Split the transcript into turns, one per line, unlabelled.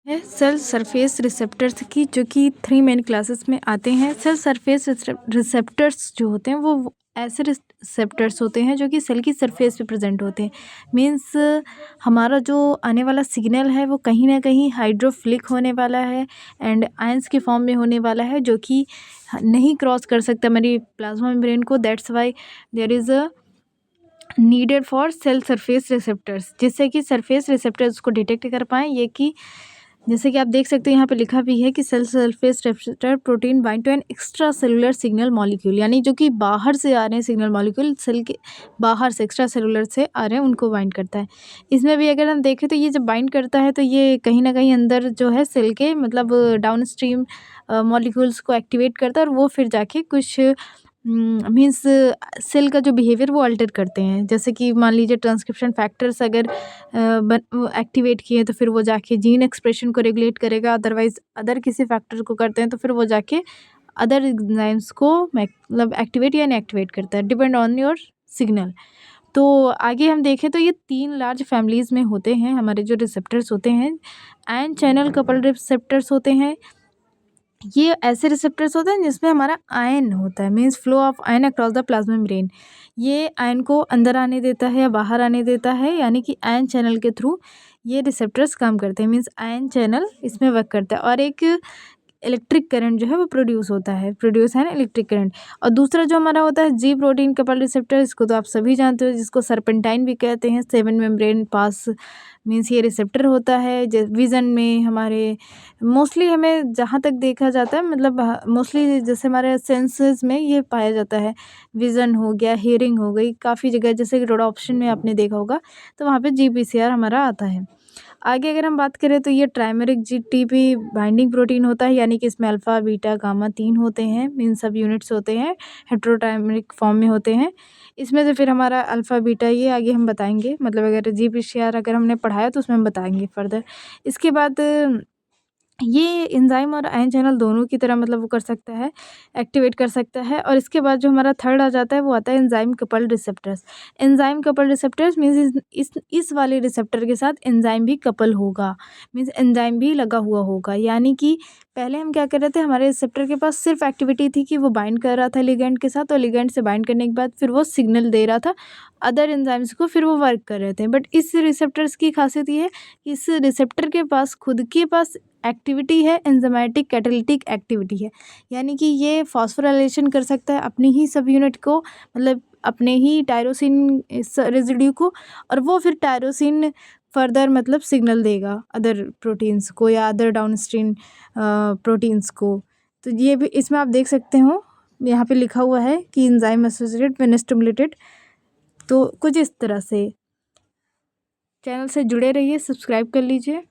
है cell surface receptors की, जो कि 3 मेन क्लासेस में आते हैं। सेल सरफेस रिसेप्टर्स जो होते हैं वो ऐसे रिसेप्टर्स होते हैं जो कि सेल की सरफेस पे प्रेजेंट होते हैं। मीन्स हमारा जो आने वाला सिग्नल है वो कहीं ना कहीं हाइड्रोफिलिक होने वाला है एंड आयंस के फॉर्म में होने वाला है, जो कि नहीं क्रॉस कर सकता हमारी प्लाज्मा मेम्ब्रेन को। That's why there is a needed for cell surface receptors, जिससे कि सरफेस रिसेप्टर्स को डिटेक्ट कर पाएँ। ये कि जैसे कि आप देख सकते हो यहाँ पे लिखा भी है कि cell surface receptor protein bind to an extracellular signal molecule, यानी जो कि बाहर से आ रहे हैं सिग्नल मॉलिक्यूल, सेल के बाहर से एक्स्ट्रा सेलुलर से आ रहे हैं, उनको बाइंड करता है। इसमें भी अगर हम देखें तो ये जब बाइंड करता है तो ये कहीं ना कहीं अंदर जो है सेल के मतलब डाउन स्ट्रीम मॉलिक्यूल्स को एक्टिवेट करता है और वो फिर जाके कुछ मीन्स सेल का जो बिहेवियर वो अल्टर करते हैं। जैसे कि मान लीजिए ट्रांसक्रिप्शन फैक्टर्स अगर एक्टिवेट किए तो फिर वो जाके जीन एक्सप्रेशन को रेगुलेट करेगा, अदरवाइज अदर किसी फैक्टर को करते हैं तो फिर वो जाके अदर एंजाइम्स को मतलब एक्टिवेट या इनएक्टिवेट करता है, डिपेंड ऑन योर सिग्नल। तो आगे हम देखें तो ये 3 लार्ज फैमिलीज़ में होते हैं हमारे जो रिसेप्टर्स होते हैं। आयन चैनल कपल्ड रिसेप्टर्स होते हैं। ये ऐसे रिसेप्टर्स होते हैं जिसमें हमारा आयन होता है, means flow of ion across the plasma membrane. ये आयन को अंदर आने देता है या बाहर आने देता है, यानी कि आयन चैनल के थ्रू ये रिसेप्टर्स काम करते हैं। मीन्स आयन चैनल इसमें वर्क करता है और एक इलेक्ट्रिक करंट जो है वो प्रोड्यूस होता है, प्रोड्यूस है ना इलेक्ट्रिक करंट। और दूसरा जो हमारा होता है जी प्रोटीन कपल रिसेप्टर, इसको तो आप सभी जानते हो, जिसको सर्पेंटाइन भी कहते हैं। 7 मेम्ब्रेन पास मीन्स ये रिसेप्टर होता है। विज़न में हमारे मोस्टली हमें जहाँ तक देखा जाता है, मतलब मोस्टली जैसे हमारे सेंसेस में ये पाया जाता है। विज़न हो गया, हियरिंग हो गई, काफ़ी जगह जैसे कि रोडॉप्शन में आपने देखा होगा तो वहाँ पे GPCR हमारा आता है। आगे अगर हम बात करें तो ये ट्राइमेरिक GTP बाइंडिंग प्रोटीन होता है, यानी कि इसमें अल्फ़ा बीटा गामा 3 होते हैं, मीन सब यूनिट्स होते हैं, हेटेरोट्राइमेरिक फॉर्म में होते हैं। इसमें से फिर हमारा अल्फ़ा बीटा ये आगे हम बताएंगे, मतलब अगर GPCR अगर हमने पढ़ाया तो उसमें हम बताएंगे फर्दर। इसके बाद ये एंजाइम और आयन चैनल दोनों की तरह मतलब वो कर सकता है, एक्टिवेट कर सकता है। और इसके बाद जो हमारा थर्ड आ जाता है वो आता है enzyme coupled receptors. Enzyme coupled receptors means इस वाले रिसेप्टर के साथ एंजाइम भी कपल होगा, मीन्स एंजाइम भी लगा हुआ होगा। यानी कि पहले हम क्या कर रहे थे, हमारे रिसेप्टर के पास सिर्फ एक्टिविटी थी कि वो बाइंड कर रहा था लिगेंड के साथ, और लिगेंड से बाइंड करने के बाद फिर वो सिग्नल दे रहा था अदर एंजाइम्स को, फिर वो वर्क कर रहे थे। बट इस रिसेप्टर्स की खासियत ये है कि इस रिसेप्टर के पास खुद के पास एक्टिविटी है, एंजाइमेटिक कैटालिटिक एक्टिविटी है, यानी कि ये फॉस्फोराइलेशन कर सकता है अपनी ही सब यूनिट को, मतलब अपने ही टायरोसिन रेजिड्यू को, और वो फिर टायरोसिन फर्दर मतलब सिग्नल देगा अदर प्रोटीन्स को या अदर डाउनस्ट्रीम प्रोटीन्स को। तो ये भी इसमें आप देख सकते हो, यहाँ पे लिखा हुआ है कि एंजाइम एसोसिएटेड व्हेन स्टिमुलेटेड। तो कुछ इस तरह से चैनल से जुड़े रहिए, सब्सक्राइब कर लीजिए।